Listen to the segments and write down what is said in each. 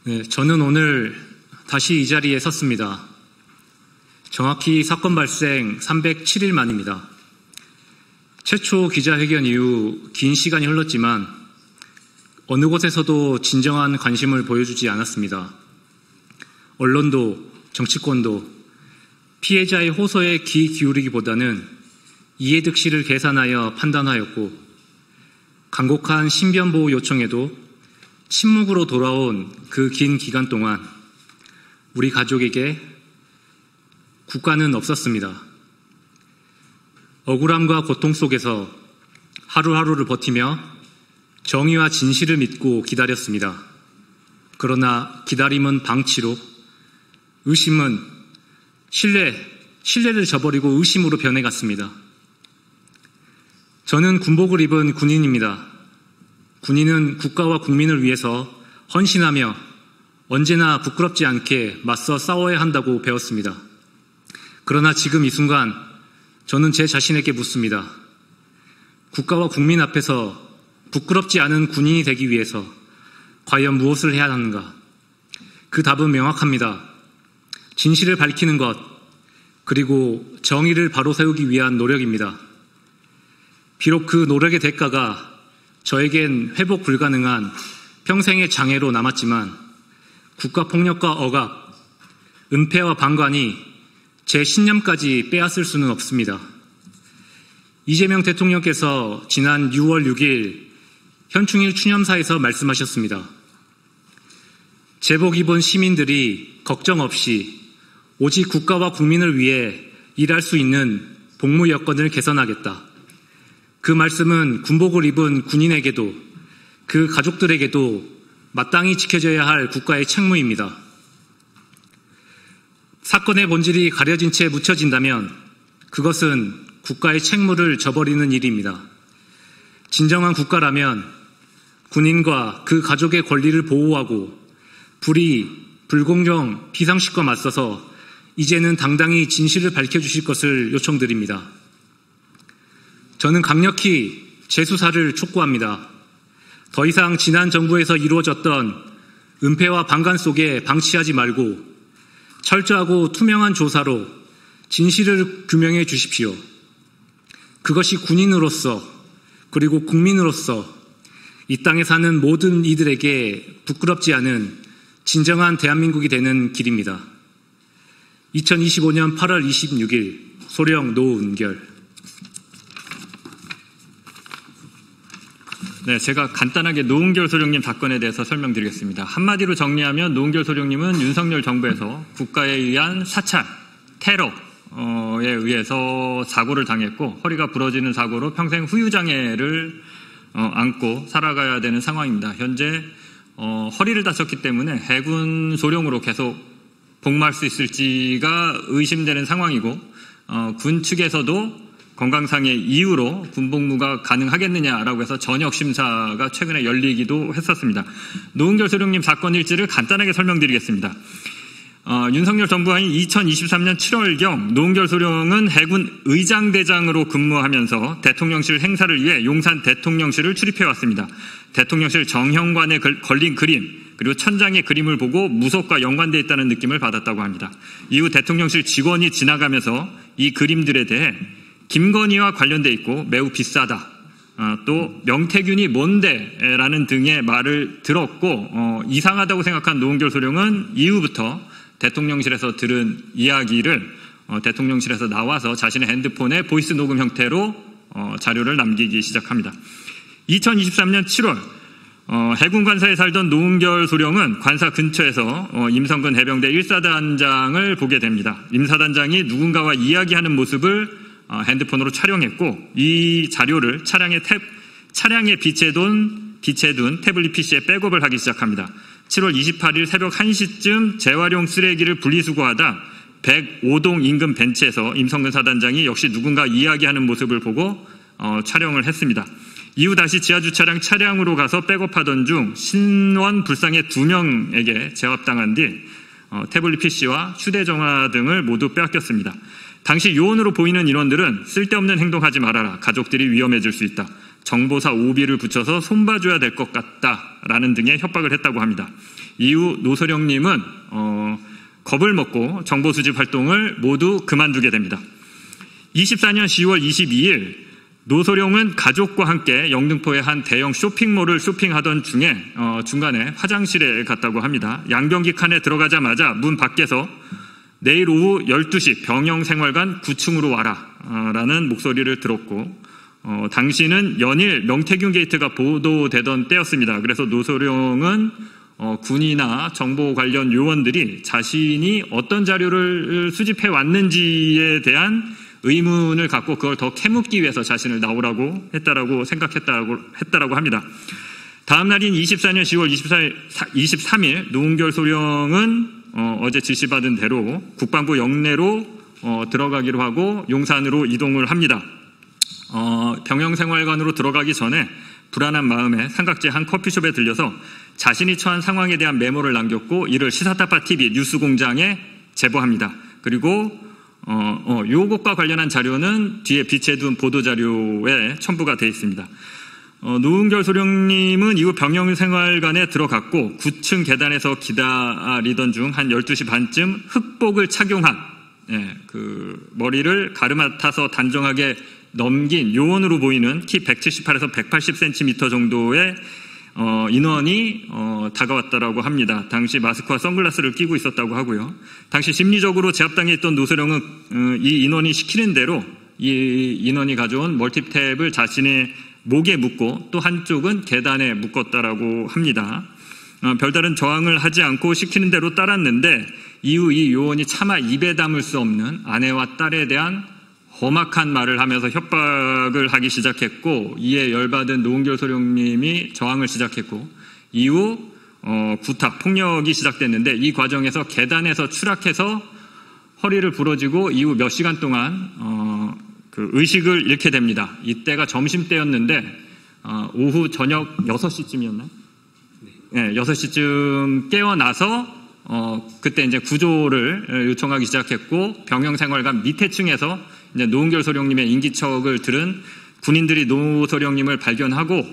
네, 저는 오늘 다시 이 자리에 섰습니다. 정확히 사건 발생 307일 만입니다. 최초 기자회견 이후 긴 시간이 흘렀지만 어느 곳에서도 진정한 관심을 보여주지 않았습니다. 언론도 정치권도 피해자의 호소에 귀 기울이기보다는 이해득실을 계산하여 판단하였고, 간곡한 신변보호 요청에도 침묵으로 돌아온 그 긴 기간 동안 우리 가족에게 국가는 없었습니다. 억울함과 고통 속에서 하루하루를 버티며 정의와 진실을 믿고 기다렸습니다. 그러나 기다림은 방치로, 의심은 신뢰를 저버리고 의심으로 변해갔습니다. 저는 군복을 입은 군인입니다. 군인은 국가와 국민을 위해서 헌신하며 언제나 부끄럽지 않게 맞서 싸워야 한다고 배웠습니다. 그러나 지금 이 순간 저는 제 자신에게 묻습니다. 국가와 국민 앞에서 부끄럽지 않은 군인이 되기 위해서 과연 무엇을 해야 하는가? 그 답은 명확합니다. 진실을 밝히는 것, 그리고 정의를 바로 세우기 위한 노력입니다. 비록 그 노력의 대가가 저에겐 회복 불가능한 평생의 장애로 남았지만 국가폭력과 억압, 은폐와 방관이 제 신념까지 빼앗을 수는 없습니다. 이재명 대통령께서 지난 6월 6일 현충일 추념사에서 말씀하셨습니다. 제복 입은 시민들이 걱정 없이 오직 국가와 국민을 위해 일할 수 있는 복무 여건을 개선하겠다. 그 말씀은 군복을 입은 군인에게도 그 가족들에게도 마땅히 지켜져야 할 국가의 책무입니다. 사건의 본질이 가려진 채 묻혀진다면 그것은 국가의 책무를 저버리는 일입니다. 진정한 국가라면 군인과 그 가족의 권리를 보호하고 불의, 불공정, 비상식과 맞서서 이제는 당당히 진실을 밝혀주실 것을 요청드립니다. 저는 강력히 재수사를 촉구합니다. 더 이상 지난 정부에서 이루어졌던 은폐와 방관 속에 방치하지 말고 철저하고 투명한 조사로 진실을 규명해 주십시오. 그것이 군인으로서 그리고 국민으로서 이 땅에 사는 모든 이들에게 부끄럽지 않은 진정한 대한민국이 되는 길입니다. 2025년 8월 26일 소령 노은결. 네, 제가 간단하게 노은결 소령님 사건에 대해서 설명드리겠습니다. 한마디로 정리하면 노은결 소령님은 윤석열 정부에서 국가에 의한 사찰, 테러에 의해서 사고를 당했고 허리가 부러지는 사고로 평생 후유장애를 안고 살아가야 되는 상황입니다. 현재 허리를 다쳤기 때문에 해군 소령으로 계속 복무할 수 있을지가 의심되는 상황이고 군 측에서도 건강상의 이유로 군복무가 가능하겠느냐라고 해서 전역 심사가 최근에 열리기도 했었습니다. 노은결 소령님 사건 일지를 간단하게 설명드리겠습니다. 윤석열 정부하인 2023년 7월경 노은결 소령은 해군 의장대장으로 근무하면서 대통령실 행사를 위해 용산 대통령실을 출입해왔습니다. 대통령실 정형관에 걸린 그림, 그리고 천장의 그림을 보고 무속과 연관되어 있다는 느낌을 받았다고 합니다. 이후 대통령실 직원이 지나가면서 이 그림들에 대해 김건희와 관련돼 있고 매우 비싸다. 또 명태균이 뭔데? 라는 등의 말을 들었고 이상하다고 생각한 노은결 소령은 이후부터 대통령실에서 들은 이야기를 대통령실에서 나와서 자신의 핸드폰에 보이스 녹음 형태로 자료를 남기기 시작합니다. 2023년 7월 해군 관사에 살던 노은결 소령은 관사 근처에서 임성근 해병대 1사단장을 보게 됩니다. 임사단장이 누군가와 이야기하는 모습을 핸드폰으로 촬영했고 이 자료를 차량에 비치해둔 태블릿 PC에 백업을 하기 시작합니다. 7월 28일 새벽 1시쯤 재활용 쓰레기를 분리수거하다 105동 인근 벤치에서 임성근 사단장이 역시 누군가 이야기하는 모습을 보고 촬영을 했습니다. 이후 다시 지하주차장 차량으로 가서 백업하던 중 신원 불상의 2명에게 제압당한 뒤 태블릿 PC와 휴대전화 등을 모두 빼앗겼습니다. 당시 요원으로 보이는 인원들은 쓸데없는 행동하지 말아라. 가족들이 위험해질 수 있다. 정보사 오비를 붙여서 손봐줘야 될 것 같다라는 등의 협박을 했다고 합니다. 이후 노소령님은 겁을 먹고 정보 수집 활동을 모두 그만두게 됩니다. 24년 10월 22일 노소령은 가족과 함께 영등포의 한 대형 쇼핑몰을 쇼핑하던 중에 중간에 화장실에 갔다고 합니다. 양변기 칸에 들어가자마자 문 밖에서 내일 오후 12시 병영생활관 9층으로 와라 라는 목소리를 들었고 당시는 연일 명태균 게이트가 보도되던 때였습니다. 그래서 노소령은 군이나 정보 관련 요원들이 자신이 어떤 자료를 수집해 왔는지에 대한 의문을 갖고 그걸 더 캐묻기 위해서 자신을 나오라고 했다라고 했다라고 합니다. 다음 날인 24년 10월 23일 노은결 소령은 어제 지시받은 대로 국방부 영내로 들어가기로 하고 용산으로 이동을 합니다. 병영생활관으로 들어가기 전에 불안한 마음에 삼각지 한 커피숍에 들려서 자신이 처한 상황에 대한 메모를 남겼고 이를 시사타파TV 뉴스공장에 제보합니다. 그리고 요것과 관련한 자료는 뒤에 비치해둔 보도자료에 첨부가 되어 있습니다. 노은결 소령님은 이후 병영생활관에 들어갔고 9층 계단에서 기다리던 중 한 12시 반쯤 흑복을 착용한 그 머리를 가르마타서 단정하게 넘긴 요원으로 보이는 키 178에서 180cm 정도의 인원이 다가왔다라고 합니다. 당시 마스크와 선글라스를 끼고 있었다고 하고요. 당시 심리적으로 제압당해 있던 노소령은 이 인원이 시키는 대로 이 인원이 가져온 멀티탭을 자신의 목에 묶고 또 한쪽은 계단에 묶었다라고 합니다. 별다른 저항을 하지 않고 시키는 대로 따랐는데 이후 이 요원이 차마 입에 담을 수 없는 아내와 딸에 대한 험악한 말을 하면서 협박을 하기 시작했고 이에 열받은 노은결 소령님이 저항을 시작했고 이후 구타, 폭력이 시작됐는데 이 과정에서 계단에서 추락해서 허리를 부러지고 이후 몇 시간 동안 그 의식을 잃게 됩니다. 이때가 점심때였는데 오후 저녁 6시쯤이었나요? 네, 6시쯤 깨어나서 그때 이제 구조를 요청하기 시작했고 병영생활관 밑에 층에서 이제 노은결 소령님의 인기척을 들은 군인들이 노 소령님을 발견하고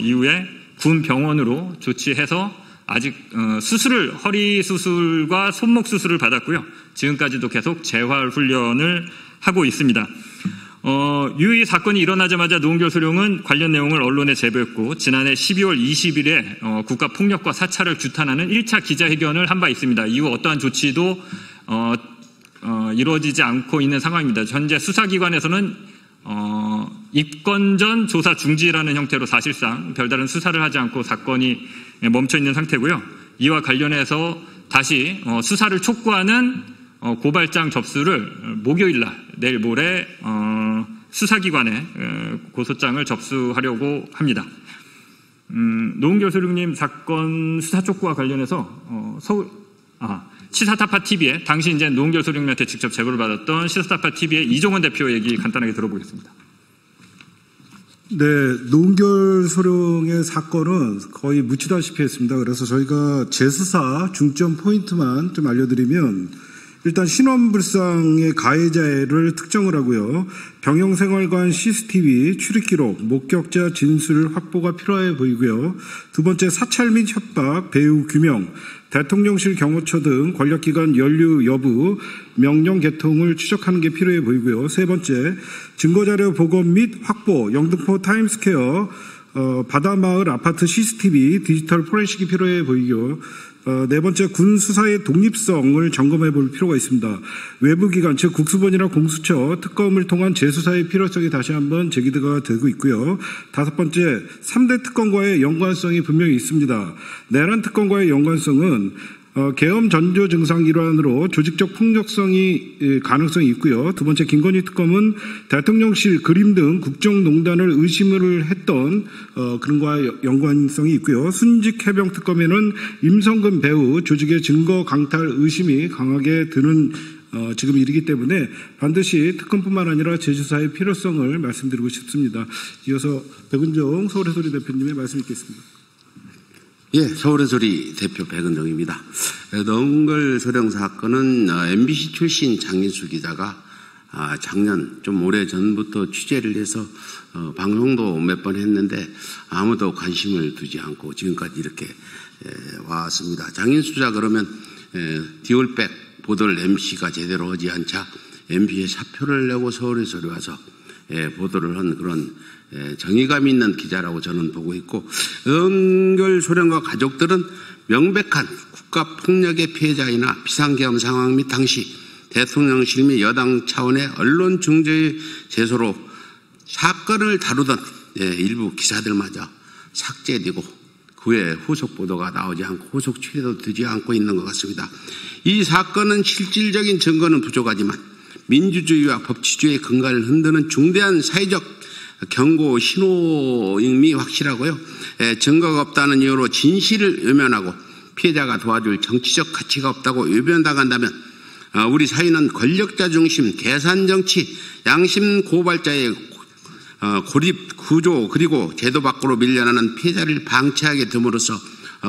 이후에 군 병원으로 조치해서 아직 허리 수술과 손목 수술을 받았고요. 지금까지도 계속 재활 훈련을 하고 있습니다. 유의 사건이 일어나자마자 노은결 소령은 관련 내용을 언론에 제보했고 지난해 12월 20일에 국가폭력과 사찰을 규탄하는 1차 기자회견을 한 바 있습니다. 이후 어떠한 조치도 이루어지지 않고 있는 상황입니다. 현재 수사기관에서는 입건 전 조사 중지라는 형태로 사실상 별다른 수사를 하지 않고 사건이 멈춰 있는 상태고요. 이와 관련해서 다시 수사를 촉구하는 고발장 접수를 목요일날 내일 모레 수사기관에 고소장을 접수하려고 합니다. 노은결 소령님 사건 수사 촉구와 관련해서 시사타파TV에 당시 이제 노은결 소령님한테 직접 제보를 받았던 시사타파TV의 이종원 대표 얘기 간단하게 들어보겠습니다. 네, 노은결 소령의 사건은 거의 묻히다시피 했습니다. 그래서 저희가 재수사 중점 포인트만 좀 알려드리면 일단 신원불상의 가해자를 특정을 하고요. 병영생활관 CCTV 출입기록, 목격자 진술 확보가 필요해 보이고요. 두 번째 사찰 및 협박, 배후 규명, 대통령실 경호처 등 권력기관 연루 여부, 명령 개통을 추적하는 게 필요해 보이고요. 세 번째 증거자료 복원 및 확보, 영등포 타임스퀘어 바다마을 아파트 CCTV 디지털 포렌식이 필요해 보이고요. 네 번째 군 수사의 독립성을 점검해 볼 필요가 있습니다. 외부기관 즉 국수본이나 공수처 특검을 통한 재수사의 필요성이 다시 한번 제기가 되고 있고요. 다섯 번째 3대 특검과의 연관성이 분명히 있습니다. 내란 특검과의 연관성은 계엄 전조 증상 일환으로 조직적 폭력성이 가능성이 있고요. 두 번째 김건희 특검은 대통령실 그림 등 국정농단을 의심을 했던 그런 거와 연관성이 있고요. 순직 해병 특검에는 임성근 배우 조직의 증거 강탈 의심이 강하게 드는 지금 일이기 때문에 반드시 특검뿐만 아니라 재수사의 필요성을 말씀드리고 싶습니다. 이어서 백은정 서울의 소리 대표님의 말씀 있겠습니다. 예, 서울의 소리 대표 백은정입니다. 노은결 소령 사건은 MBC 출신 장인수 기자가 작년 좀 오래 전부터 취재를 해서 방송도 몇 번 했는데 아무도 관심을 두지 않고 지금까지 이렇게 왔습니다. 장인수자 그러면 디올백 보도를 MC가 제대로 하지 않자 MC에 사표를 내고 서울에서 와서 보도를 한 그런 정의감 있는 기자라고 저는 보고 있고, 노은결 소령과 가족들은 명백한 국가폭력의 피해자이나 비상계엄 상황 및 당시 대통령실 및 여당 차원의 언론 중재의 제소로 사건을 다루던 일부 기사들마저 삭제되고 그 외에 후속 보도가 나오지 않고 후속 취재도 되지 않고 있는 것 같습니다. 이 사건은 실질적인 증거는 부족하지만 민주주의와 법치주의의 근간을 흔드는 중대한 사회적 경고 신호임이 확실하고요. 증거가 없다는 이유로 진실을 외면하고 피해자가 도와줄 정치적 가치가 없다고 외면당한다면 우리 사회는 권력자 중심 계산정치 양심 고발자의 고립 구조 그리고 제도 밖으로 밀려나는 피해자를 방치하게 됨으로써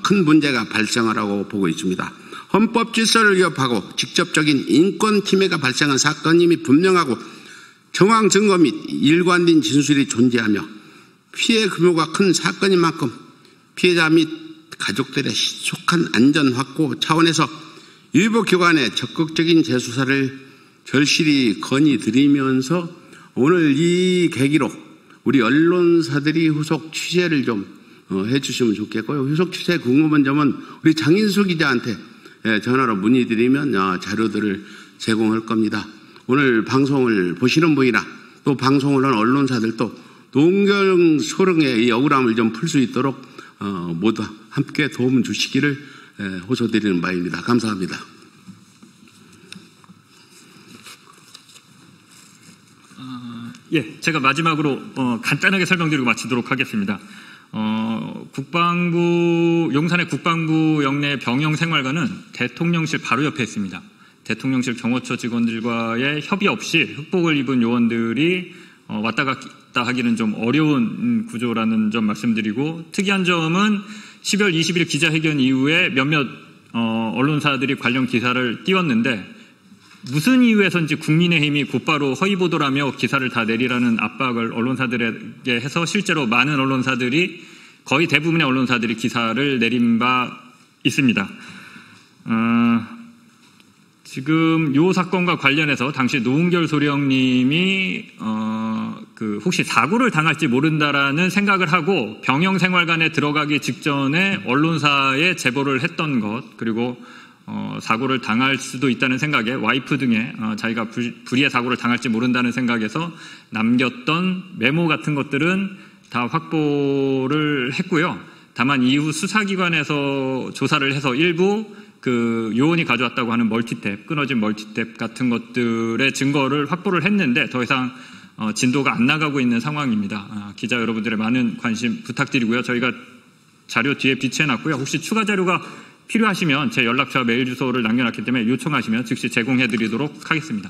큰 문제가 발생하라고 보고 있습니다. 헌법 질서를 위협하고 직접적인 인권 침해가 발생한 사건임이 분명하고 정황 증거 및 일관된 진술이 존재하며 피해 규모가 큰 사건인 만큼 피해자 및 가족들의 신속한 안전 확보 차원에서 일부 기관의 적극적인 재수사를 절실히 건의드리면서 오늘 이 계기로 우리 언론사들이 후속 취재를 좀 해주시면 좋겠고요. 후속 취재 궁금한 점은 우리 장인수 기자한테 전화로 문의드리면 자료들을 제공할 겁니다. 오늘 방송을 보시는 분이나 또 방송을 한 언론사들도 노은결 소령의 이 억울함을 좀 풀 수 있도록 모두 함께 도움 주시기를 호소드리는 바입니다. 감사합니다. 제가 마지막으로 간단하게 설명드리고 마치도록 하겠습니다. 용산의 국방부 영내 병영생활관은 대통령실 바로 옆에 있습니다. 대통령실 경호처 직원들과의 협의 없이 흑복을 입은 요원들이 왔다 갔다 하기는 좀 어려운 구조라는 점 말씀드리고, 특이한 점은 12월 20일 기자회견 이후에 몇몇 언론사들이 관련 기사를 띄웠는데 무슨 이유에서인지 국민의힘이 곧바로 허위보도라며 기사를 다 내리라는 압박을 언론사들에게 해서 실제로 많은 언론사들이, 거의 대부분의 언론사들이 기사를 내린 바 있습니다. 지금 요 사건과 관련해서 당시 노은결 소령님이 혹시 사고를 당할지 모른다라는 생각을 하고 병영생활관에 들어가기 직전에 언론사에 제보를 했던 것, 그리고 사고를 당할 수도 있다는 생각에 와이프 등에 자기가 불의의 사고를 당할지 모른다는 생각에서 남겼던 메모 같은 것들은 다 확보를 했고요. 다만 이후 수사기관에서 조사를 해서 일부 그 요원이 가져왔다고 하는 멀티탭, 끊어진 멀티탭 같은 것들의 증거를 확보를 했는데 더 이상 진도가 안 나가고 있는 상황입니다. 기자 여러분들의 많은 관심 부탁드리고요. 저희가 자료 뒤에 비치해놨고요. 혹시 추가 자료가 필요하시면 제 연락처와 메일 주소를 남겨놨기 때문에 요청하시면 즉시 제공해드리도록 하겠습니다.